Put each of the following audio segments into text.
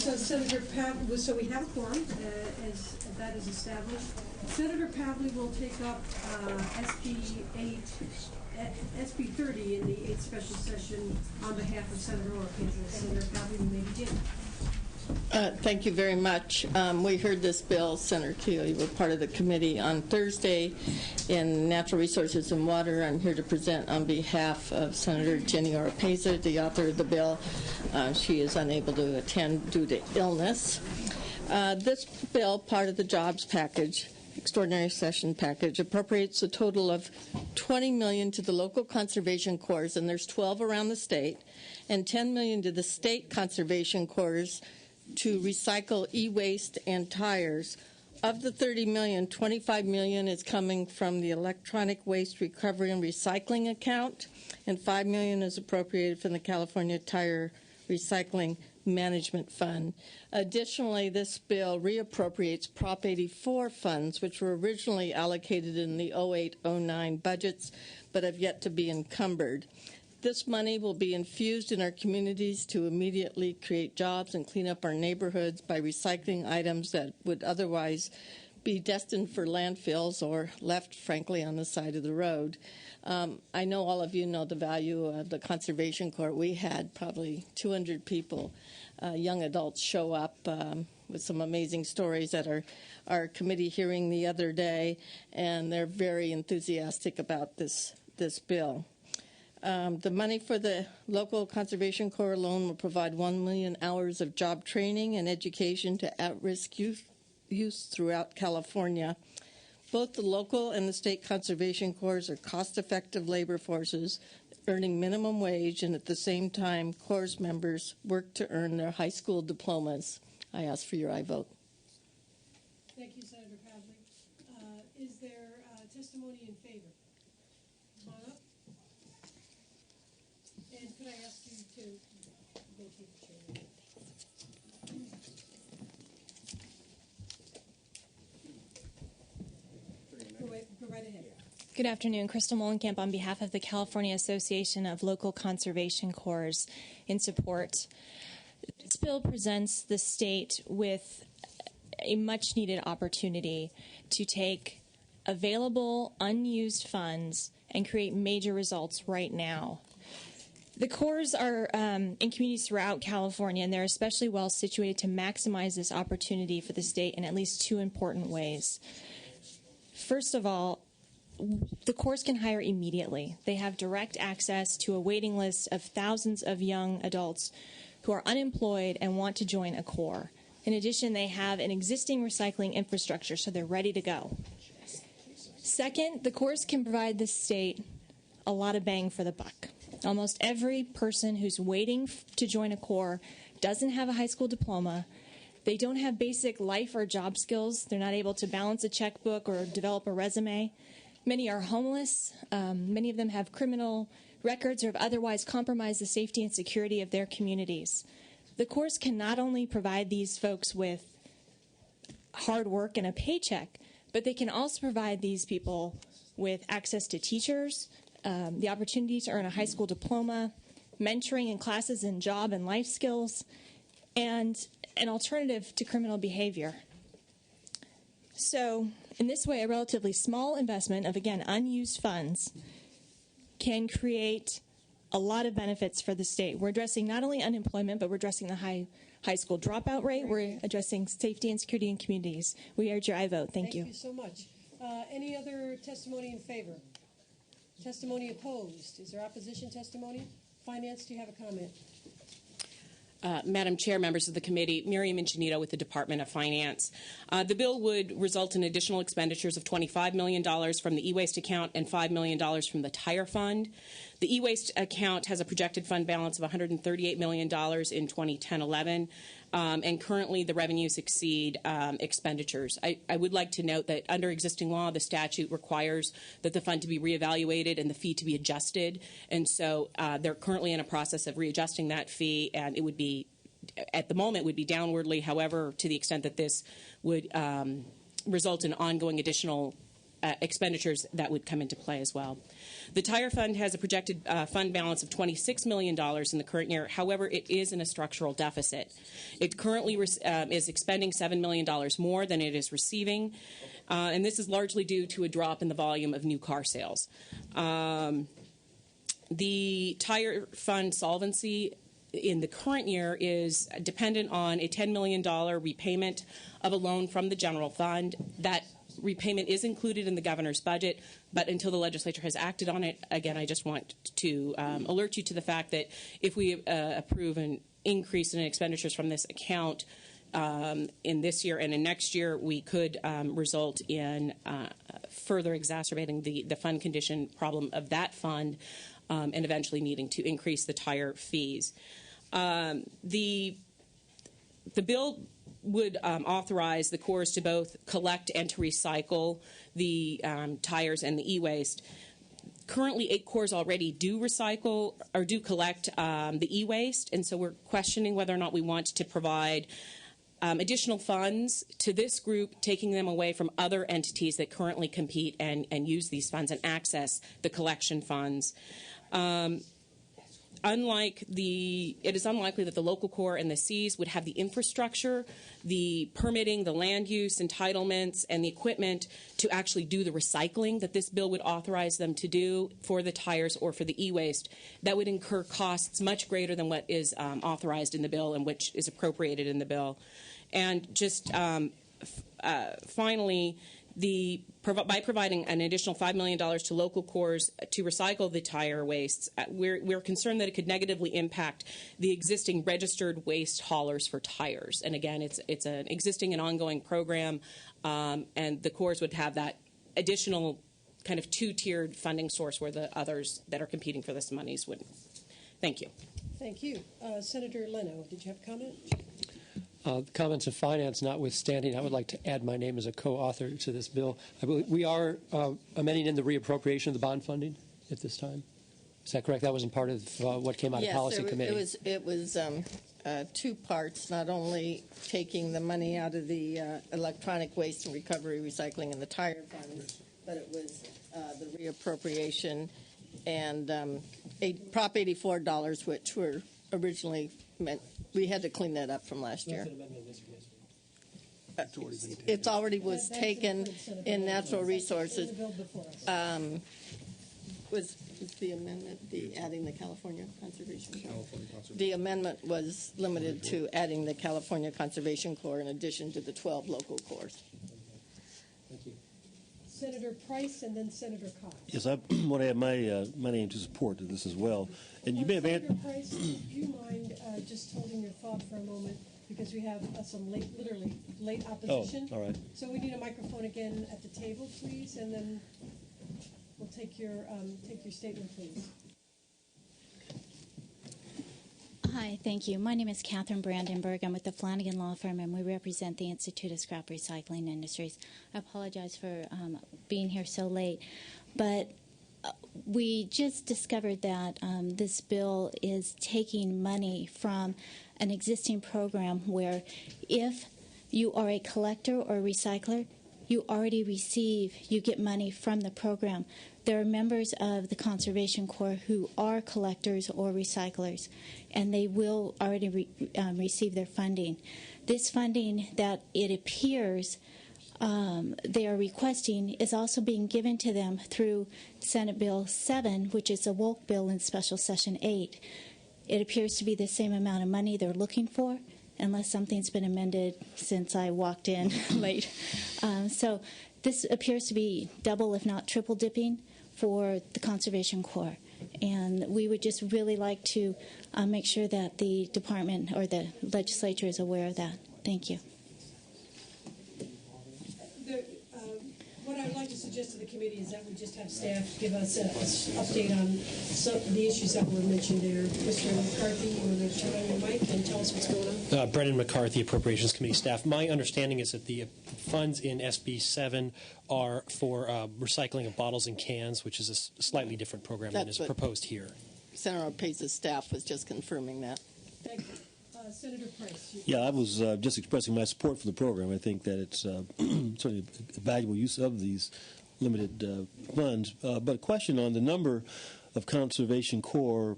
members, Senator Pavley, so we have a quorum, as that is established. Senator Pavley will take up SB 30 in the 8th special session on behalf of Senator Oropeza. Senator Pavley, you may begin. Thank you very much. We heard this bill, Senator Keo, you were part of the committee on Thursday in Natural Resources and Water. I'm here to present on behalf of Senator Jenny Oropeza, the author of the bill. She is unable to attend due to illness. This bill, part of the jobs package, extraordinary session package, appropriates a total of $20 million to the local conservation corps, and there's 12 around the state, and $10 million to the state conservation corps to recycle e-waste and tires. Of the $30 million, $25 million is coming from the electronic waste recovery and recycling account, and $5 million is appropriated from the California Tire Recycling Management Fund. Additionally, this bill reappropriates Prop 84 funds, which were originally allocated in the 08-09 budgets, but have yet to be encumbered. This money will be infused in our communities to immediately create jobs and clean up our neighborhoods by recycling items that would otherwise be destined for landfills or left, frankly, on the side of the road. I know all of you know the value of the Conservation Corps. We had probably 200 people, young adults, show up with some amazing stories at our committee hearing the other day, and they're very enthusiastic about this bill. The money for the local Conservation Corps alone will provide 1 million hours of job training and education to at-risk youth throughout California. Both the local and the state conservation corps are cost-effective labor forces earning minimum wage, and at the same time, corps members work to earn their high school diplomas. I ask for your aye vote. Thank you, Senator Pavley. Is there testimony in favor? Come on up. And could I ask you to vacate the chair? Go right ahead. Good afternoon. Crystal Molenkamp on behalf of the California Association of Local Conservation Corps in support. This bill presents the state with a much-needed opportunity to take available, unused funds and create major results right now. The corps are in communities throughout California, and they're especially well situated to maximize this opportunity for the state in at least two important ways. First of all, the corps can hire immediately. They have direct access to a waiting list of thousands of young adults who are unemployed and want to join a corps. In addition, they have an existing recycling infrastructure, so they're ready to go. Second, the corps can provide the state a lot of bang for the buck. Almost every person who's waiting to join a corps doesn't have a high school diploma. They don't have basic life or job skills. They're not able to balance a checkbook or develop a resume. Many are homeless. Many of them have criminal records or have otherwise compromised the safety and security of their communities. The corps can not only provide these folks with hard work and a paycheck, but they can also provide these people with access to teachers, the opportunity to earn a high school diploma, mentoring in classes in job and life skills, and an alternative to criminal behavior. So, in this way, a relatively small investment of, again, unused funds can create a lot of benefits for the state. We're addressing not only unemployment, but we're addressing the high school dropout rate. We're addressing safety and security in communities. We urge your aye vote. Thank you. Thank you so much. Any other testimony in favor? Testimony opposed? Is there opposition testimony? Finance, do you have a comment? Madam Chair, members of the committee, Miriam Ingenito with the Department of Finance. The bill would result in additional expenditures of $25 million from the e-waste account and $5 million from the tire fund. The e-waste account has a projected fund balance of $138 million in 2010-11, and currently the revenues exceed expenditures. I would like to note that under existing law, the statute requires that the fund to be reevaluated and the fee to be adjusted, and so they're currently in a process of readjusting that fee, and it would be, at the moment, would be downwardly. However, to the extent that this would result in ongoing additional expenditures that would come into play as well. The tire fund has a projected fund balance of $26 million in the current year. However, it is in a structural deficit. It currently is expending $7 million more than it is receiving, and this is largely due to a drop in the volume of new car sales. The tire fund solvency in the current year is dependent on a $10 million repayment of a loan from the general fund. That repayment is included in the governor's budget, but until the legislature has acted on it, again, I just want to alert you to the fact that if we approve an increase in expenditures from this account in this year and in next year, we could result in further exacerbating the fund condition problem of that fund and eventually needing to increase the tire fees. The bill would authorize the Corps to both collect and to recycle the tires and the e-waste. Currently, 8 Corps already do recycle or do collect the e-waste, and so we're questioning whether or not we want to provide additional funds to this group, taking them away from other entities that currently compete and use these funds and access the collection funds. It is unlikely that the local Corps and the Cs would have the infrastructure, the permitting, the land use, entitlements, and the equipment to actually do the recycling that this bill would authorize them to do for the tires or for the e-waste. That would incur costs much greater than what is authorized in the bill and which is appropriated in the bill. And just finally, by providing an additional $5 million to local Corps to recycle the tire wastes, we're concerned that it could negatively impact the existing registered waste haulers for tires. And again, it's an existing and ongoing program, and the Corps would have that additional kind of two-tiered funding source where the others that are competing for this monies wouldn't. Thank you. Thank you. Senator Leno, did you have a comment? Comments of finance notwithstanding, I would like to add my name as a co-author to this bill. I believe we are amending in the reappropriation of the bond funding at this time. Is that correct? That wasn't part of what came out of Policy Committee. It was 2 parts, not only taking the money out of the electronic waste and recovery, recycling, and the tire funds, but it was the reappropriation and Prop 84 dollars, which were originally meant. We had to clean that up from last year. It already was taken in natural resources. Was the amendment adding the California Conservation Corps? The amendment was limited to adding the California Conservation Corps in addition to the 12 local corps. Thank you. Senator Price and then Senator Cox. Yes, I want to add my name to support this as well. And you may have Senator Price, do you mind just holding your thought for a moment, because we have some late opposition. Oh, all right. So we need a microphone again at the table, please, and then we'll take your statement, please. Hi, thank you. My name is Catherine Brandenburg. I'm with the Flanagan Law Firm, and we represent the Institute of Scrap Recycling Industries. I apologize for being here so late, but we just discovered that this bill is taking money from an existing program where if you are a collector or a recycler, you get money from the program. There are members of the Conservation Corps who are collectors or recyclers, and they will already receive their funding. This funding that it appears they are requesting is also being given to them through Senate Bill 7, which is a woke bill in Special Session 8. It appears to be the same amount of money they're looking for, unless something's been amended since I walked in late. So this appears to be double, if not triple dipping for the Conservation Corps. And we would just really like to make sure that the department or the legislature is aware of that. Thank you. What I would like to suggest to the committee is that we just have staff give us an update on some of the issues that were mentioned there. Mr. McCarthy, you want to turn on your mic and tell us what's going on? Brendan McCarthy, Appropriations Committee staff. My understanding is that the funds in SB 7 are for recycling of bottles and cans, which is a slightly different program than is proposed here. Senator Pace's staff was just confirming that. Thank you. Senator Price. Yeah, I was just expressing my support for the program. I think that it's certainly a valuable use of these limited funds. But a question on the number of conservation corps,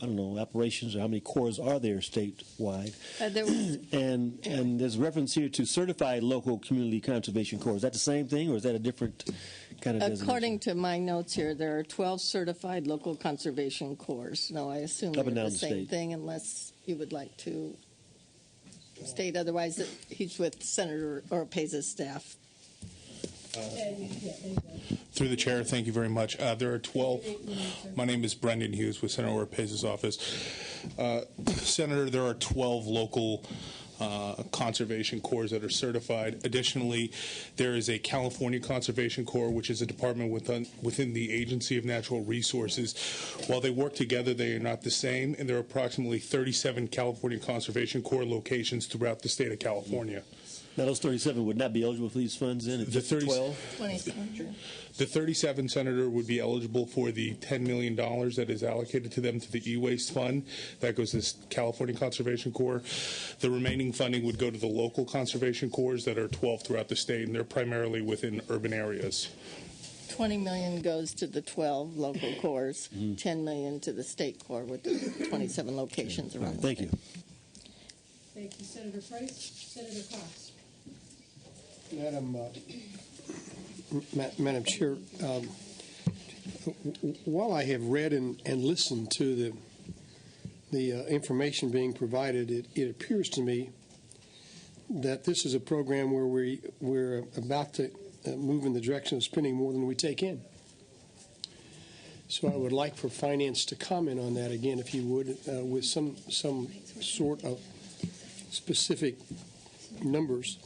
I don't know, operations, or how many corps are there statewide? There was And there's reference here to certified local community conservation corps. Is that the same thing, or is that a different kind of designation? According to my notes here, there are 12 certified local conservation corps. Now, I assume Up and they're down the the same state. thing, unless you would like to state otherwise. That he's with Senator Orpeza's staff. Through the chair, thank you very much. There are 12. My name is Brendan Hughes with Senator Orpeza's office. Senator, there are 12 local conservation corps that are certified. Additionally, there is a California Conservation Corps, which is a department within the Agency of Natural Resources. While they work together, they are not the same, and there are approximately 37 California Conservation Corps locations throughout the state of California. Now, those 37 would not be eligible for these funds then? If The it's 30 12? 27. The 37, Senator, would be eligible for the $10 million that is allocated to them to the e-waste fund. That goes to the California Conservation Corps. The remaining funding would go to the local conservation corps that are 12 throughout the state, and they're primarily within urban areas. $20 million goes to the 12 local corps, $10 million to the state corps with 27 locations around. Thank you. Thank you, Senator Price. Senator Cox. Madam Chair, while I have read and listened to the information being provided, it appears to me that this is a program where we're about to move in the direction of spending more than we take in. So I would like for finance to comment on that again, if you would, with some sort of specific numbers.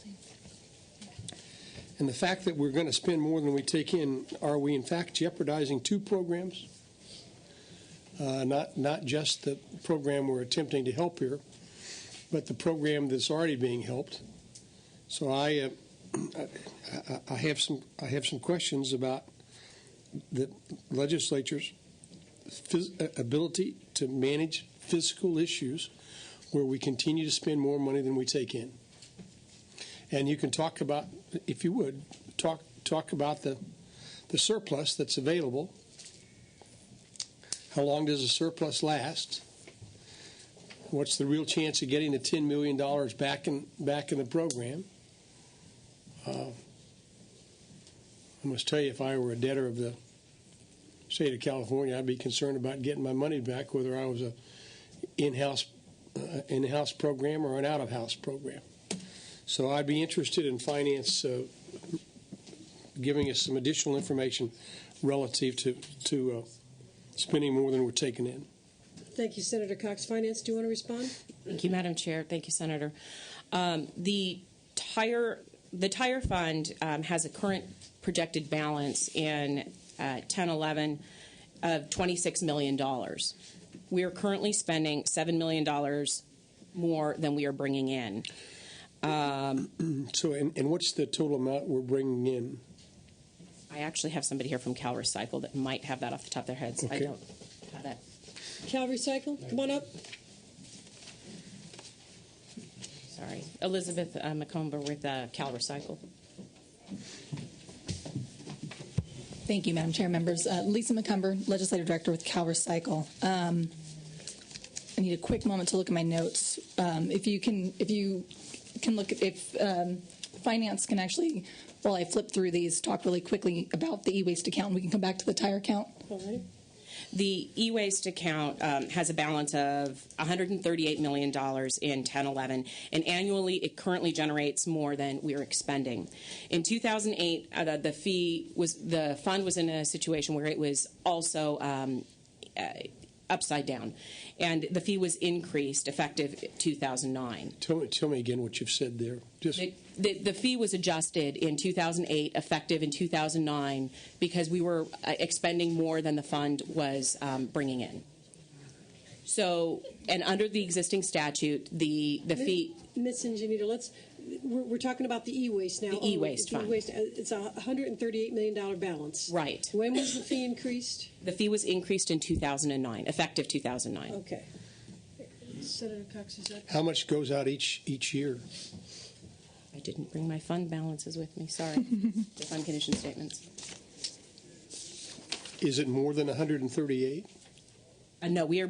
And the fact that we're going to spend more than we take in, are we in fact jeopardizing two programs? Not just the program we're attempting to help here, but the program that's already being helped. So I have some questions about the legislature's ability to manage fiscal issues where we continue to spend more money than we take in. And you can talk about, if you would, talk about the surplus that's available. How long does the surplus last? What's the real chance of getting the $10 million back in the program? I must tell you, if I were a debtor of the state of California, I'd be concerned about getting my money back, whether I was a in-house program or an out-of-house program. So I'd be interested in finance giving us some additional information relative to spending more than we're taking in. Thank you, Senator Cox. Finance, do you want to respond? Thank you, Madam Chair. Thank you, Senator. The tire fund has a current projected balance in 10-11 of $26 million. We are currently spending $7 million more than we are bringing in. So, and what's the total amount we're bringing in? I actually have somebody here from Cal Recycle that might have that off the top of their heads. Okay. I don't have that. Cal Recycle, come on up. Sorry. Elizabeth McComber with Cal Recycle. Thank you, Madam Chair, members. Lisa McCumber, Legislative Director with Cal Recycle. I need a quick moment to look at my notes. If you can look at, if finance can actually, while I flip through these, talk really quickly about the e-waste account, and we can come back to the tire account. All right. The e-waste account has a balance of $138 million in 10-11, and annually it currently generates more than we are expending. In 2008, the fund was in a situation where it was also upside down, and the fee was increased effective 2009. Tell me again what you've said there. The fee was adjusted in 2008, effective in 2009, because we were expending more than the fund was bringing in. So, and under the existing statute, the fee. Ms. Ingenito, we're talking about the e-waste now. The e-waste fund. It's a $138 million balance. Right. When was the fee increased? The fee was increased in 2009, effective 2009. Okay. Senator Cox, is that? How much goes out each year? I didn't bring my fund balances with me. Sorry. The fund condition statements. Is it more than 138? No, we are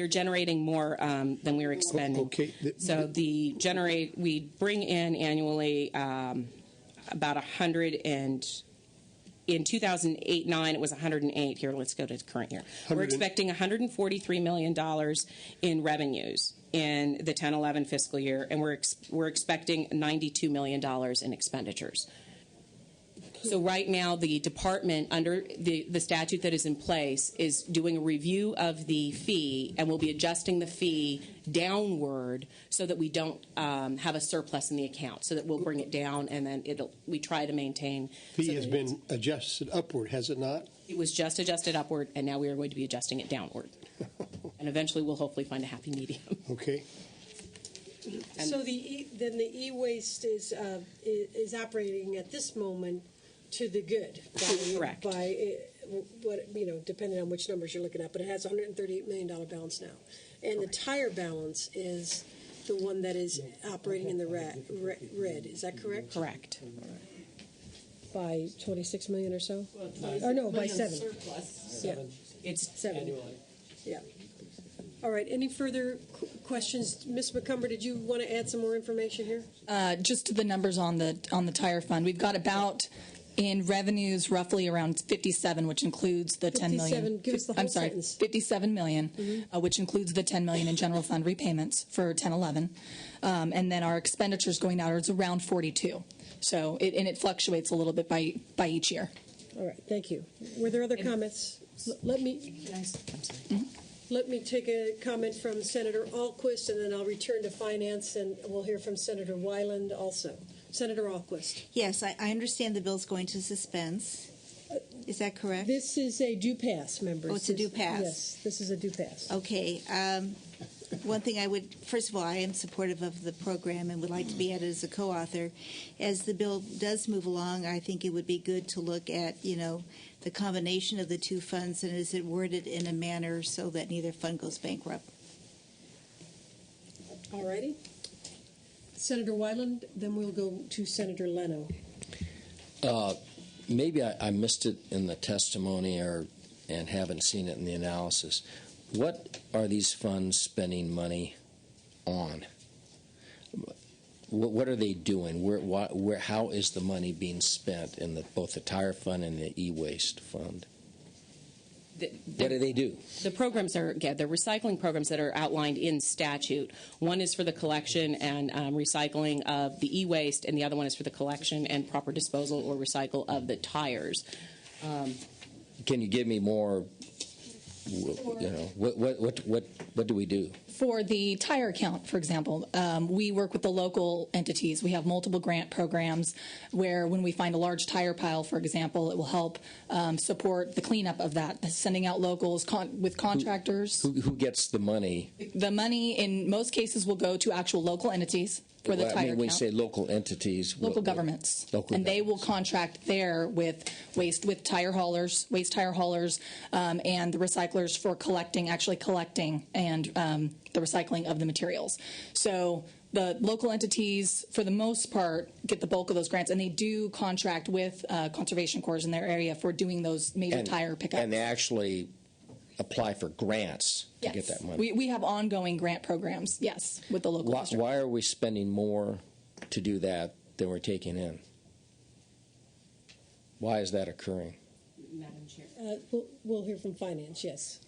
generating more than we are expending. Okay. So we bring in annually about 100 and in 2008-9 it was 108. Here, let's go to the current year. We're expecting $143 million in revenues in the 10-11 fiscal year, and we're expecting $92 million in expenditures. So right now, the department, under the statute that is in place, is doing a review of the fee, and we'll be adjusting the fee downward so that we don't have a surplus in the account, so that we'll bring it down, and then we try to maintain. Fee has been adjusted upward, has it not? It was just adjusted upward, and now we are going to be adjusting it downward. And eventually we'll hopefully find a happy medium. Okay. So then the e-waste is operating at this moment to the good. Correct. By depending on which numbers you're looking at, but it has a $138 million balance now, and the tire balance is the one that is operating in the red. Is that correct? Correct. By 26 million or so? Or no, by 7. Yeah, It's 7. Yeah. All right. Any further questions, Ms. McCumber? Did you want to add some more information here? Just to the numbers on the tire fund, we've got about in revenues roughly around 57, which includes the 10 million. Give us the whole sentence. 57 million, which includes the 10 million in general fund repayments for 10-11, and then our expenditures going out is around 42. So it fluctuates a little bit by each year. All right. Thank you. Were there other comments? Let me take a comment from Senator Alquist, and then I'll return to finance, and we'll hear from Senator Weiland also. Senator Alquist. Yes, I understand the bill's going to suspense. Is that correct? This is a due pass, members. Oh, it's a due pass. Yes, this is a due pass. Okay. One thing first of all, I am supportive of the program and would like to be added as a co-author. As the bill does move along, I think it would be good to look at, the combination of the two funds, and is it worded in a manner so that neither fund goes bankrupt? All righty. Senator Weiland, then we'll go to Senator Leno. Maybe I missed it in the testimony and haven't seen it in the analysis. What are these funds spending money on? What are they doing? How is the money being spent in both the tire fund and the e-waste fund? What do they do? The programs are, the recycling programs that are outlined in statute. One is for the collection and recycling of the e-waste, and the other one is for the collection and proper disposal or recycle of the tires. Can you give me more? What do we do? For the tire account, for example, we work with the local entities. We have multiple grant programs where when we find a large tire pile, for example, it will help support the cleanup of that, sending out locals with contractors. Who gets the money? The money, in most cases, will go to actual local entities for the tire account. When you say local entities. Local governments. They will contract there with waste tire haulers, and the recyclers for collecting and the recycling of the materials. So the local entities, for the most part, get the bulk of those grants, and they do contract with conservation corps in their area for doing those major tire pickups. And they actually apply for grants to get that money. We have ongoing grant programs, yes, with the local district. Why are we spending more to do that than we're taking in? Why is that occurring? Madam Chair. We'll hear from finance, yes.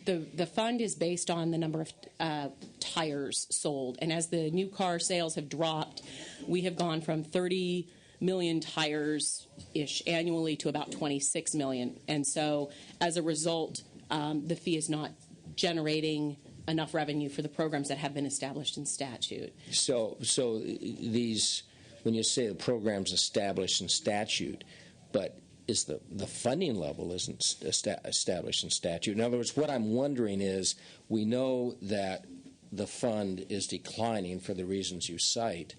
The fund is based on the number of tires sold, and as the new car sales have dropped, we have gone from 30 million tires-ish annually to about 26 million. And so as a result, the fee is not generating enough revenue for the programs that have been established in statute. So these, when you say the program's established in statute, but is the funding level isn't established in statute. In other words, what I'm wondering is, we know that the fund is declining for the reasons you cite.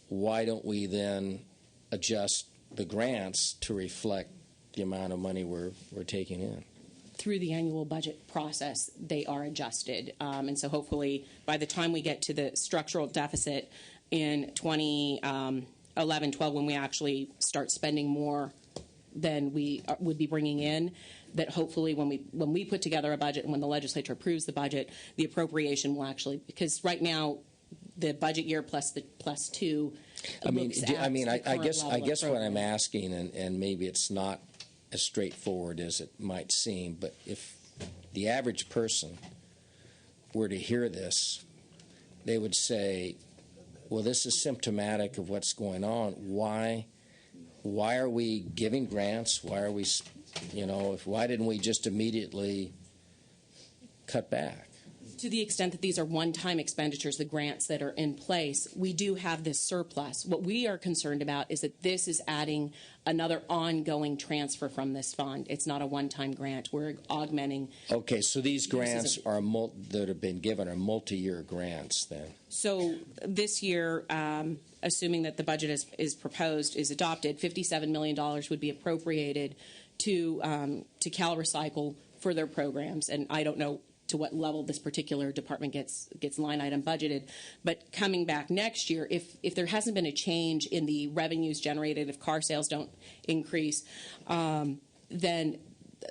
Why don't we then adjust the grants to reflect the amount of money we're taking in? Through the annual budget process, they are adjusted. And so hopefully by the time we get to the structural deficit in 2011-12, when we actually start spending more than we would be bringing in, that hopefully when we put together a budget and when the legislature approves the budget, the appropriation will actually, because right now the budget year plus two. I guess what I'm asking, and maybe it's not as straightforward as it might seem, but if the average person were to hear this, they would say, well, this is symptomatic of what's going on. Why are we giving grants? Why are we, why didn't we just immediately cut back? To the extent that these are one-time expenditures, the grants that are in place, we do have this surplus. What we are concerned about is that this is adding another ongoing transfer from this fund. It's not a one-time grant. We're augmenting. Okay, so these grants that have been given are multi-year grants then? So this year, assuming that the budget is proposed, is adopted, $57 million would be appropriated to Cal Recycle for their programs. And I don't know to what level this particular department gets line item budgeted. But coming back next year, if there hasn't been a change in the revenues generated, if car sales don't increase, then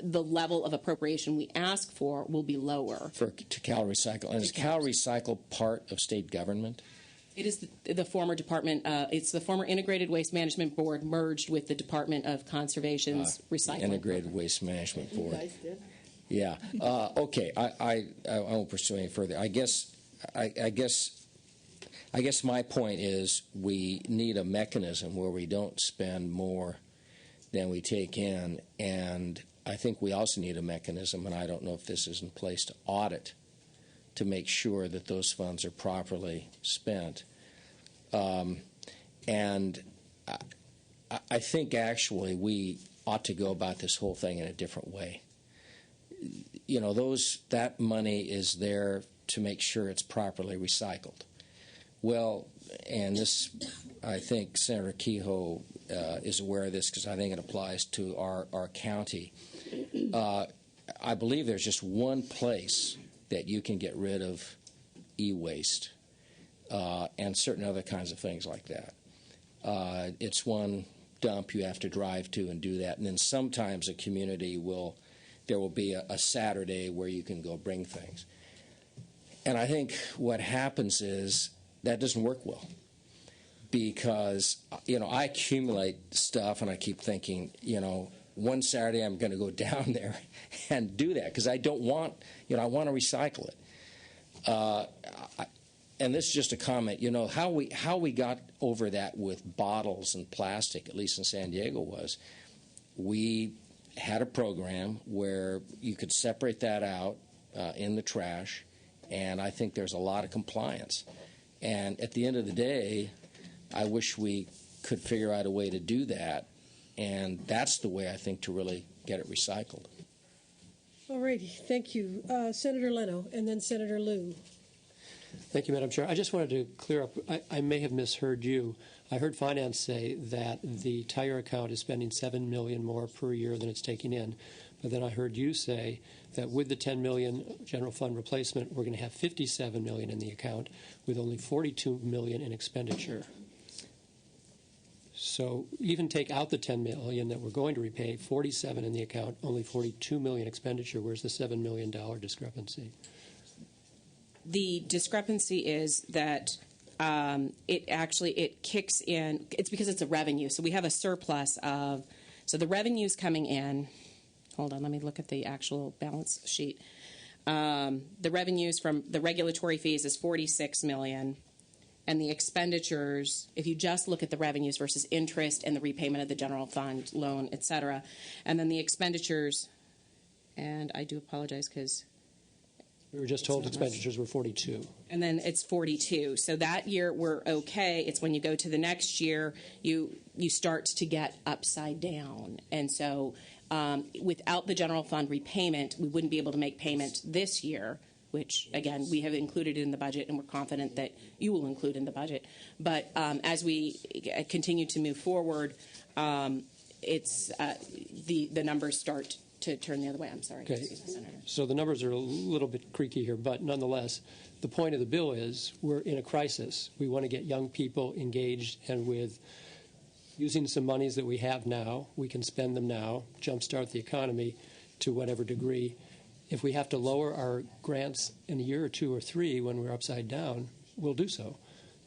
the level of appropriation we ask for will be lower. To Cal Recycle. And is Cal Recycle part of state government? It is the former department. It's the former Integrated Waste Management Board merged with the Department of Conservation's Recycling. Integrated Waste Management Board. You guys did? Yeah. Okay. I won't pursue any further. I guess my point is we need a mechanism where we don't spend more than we take in, and I think we also need a mechanism, and I don't know if this is in place, to audit to make sure that those funds are properly spent. And I think actually we ought to go about this whole thing in a different way. That money is there to make sure it's properly recycled. Well, and this, I think Senator Kehoe is aware of this because I think it applies to our county. I believe there's just one place that you can get rid of e-waste and certain other kinds of things like that. It's one dump you have to drive to and do that, and then sometimes a community there will be a Saturday where you can go bring things. And I think what happens is that doesn't work well because, I accumulate stuff and I keep thinking, one Saturday I'm going to go down there and do that because I don't want, I want to recycle it. And this is just a comment, how we got over that with bottles and plastic, at least in San Diego, was we had a program where you could separate that out in the trash, and I think there's a lot of compliance. And at the end of the day, I wish we could figure out a way to do that, and that's the way I think to really get it recycled. All righty, thank you. Senator Leno, and then Senator Liu. Thank you, Madam Chair. I just wanted to clear up, I may have misheard you. I heard Finance say that the tire account is spending $7 million more per year than it's taking in. But then I heard you say that with the $10 million general fund replacement, we're going to have $57 million in the account with only $42 million in expenditure. So even take out the $10 million that we're going to repay, $47 in the account, only $42 million expenditure. Where's the $7 million discrepancy? The discrepancy is that it kicks in. It's because it's a revenue. So we have a surplus of. So the revenue's coming in. Hold on, let me look at the actual balance sheet. The revenues from the regulatory fees is $46 million, and the expenditures, if you just look at the revenues versus interest and the repayment of the general fund loan, et cetera, and then the expenditures, and I do apologize because we were just told expenditures were 42. And then it's 42. So that year we're okay. It's when you go to the next year, you start to get upside down. And so without the general fund repayment, we wouldn't be able to make payment this year, which, again, we have included in the budget, and we're confident that you will include in the budget. But as we continue to move forward, it's the numbers start to turn the other way. I'm sorry. Okay. So the numbers are a little bit creaky here, but nonetheless, the point of the bill is we're in a crisis. We want to get young people engaged and with using some monies that we have now, we can spend them now, jumpstart the economy to whatever degree. If we have to lower our grants in a year or two or three when we're upside down, we'll do so.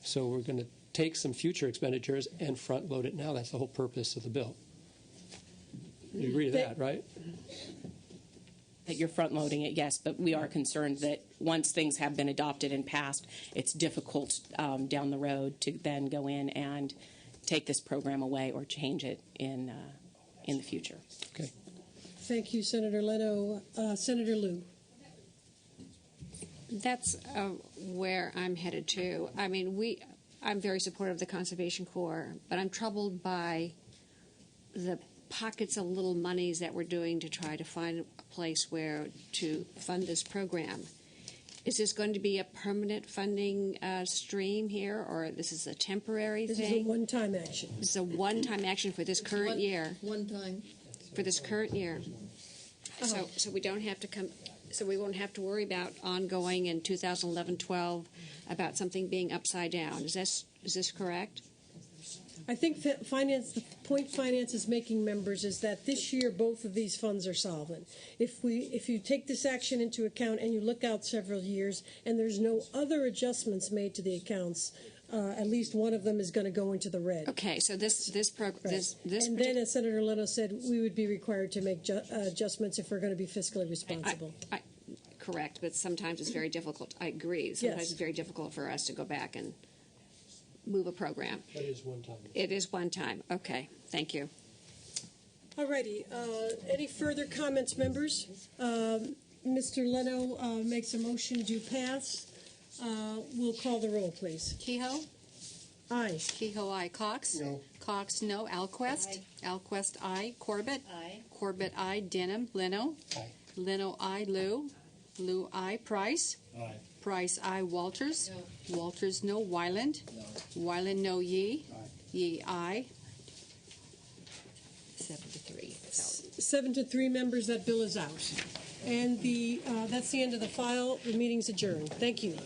So we're going to take some future expenditures and front load it now. That's the whole purpose of the bill. You agree to that, right? That you're front loading it, yes, but we are concerned that once things have been adopted and passed, it's difficult down the road to then go in and take this program away or change it in the future. Okay. Thank you, Senator Leno. Senator Liu. That's where I'm headed to. I mean, I'm very supportive of the Conservation Corps, but I'm troubled by the pockets of little monies that we're doing to try to find a place where to fund this program. Is this going to be a permanent funding stream here, or this is a temporary thing? This is a one-time action. This is a one-time action for this current year. One time. For this current year. So we don't have to come. So we won't have to worry about ongoing in 2011-12 about something being upside down. Is this correct? I think the point finance is making, members, is that this year both of these funds are solvent. If you take this action into account and you look out several years and there's no other adjustments made to the accounts, at least one of them is going to go into the red. Okay, so this and then, as Senator Leno said, we would be required to make adjustments if we're going to be fiscally responsible. Correct, but sometimes it's very difficult. I agree. Sometimes Yes. It's very difficult for us to go back and move a program. That is one time. It is one time. Okay, thank you. All righty. Any further comments, members? Mr. Leno makes a motion to pass. We'll call the roll, please. Kehoe? Aye. Kehoe, aye. Cox? No. Cox, no. Alquist? Alquist, aye. Corbett? Aye. Corbett, aye. Denham? Leno? Aye. Leno, aye. Lou? Lou, aye. Price? Aye. Price, aye. Walters? No. Walters, no. Wyland? No. Wyland, no. Yee? Aye. Yee, aye. 7-3. 7-3, members. That bill is out. And that's the end of the file. The meeting's adjourned. Thank you.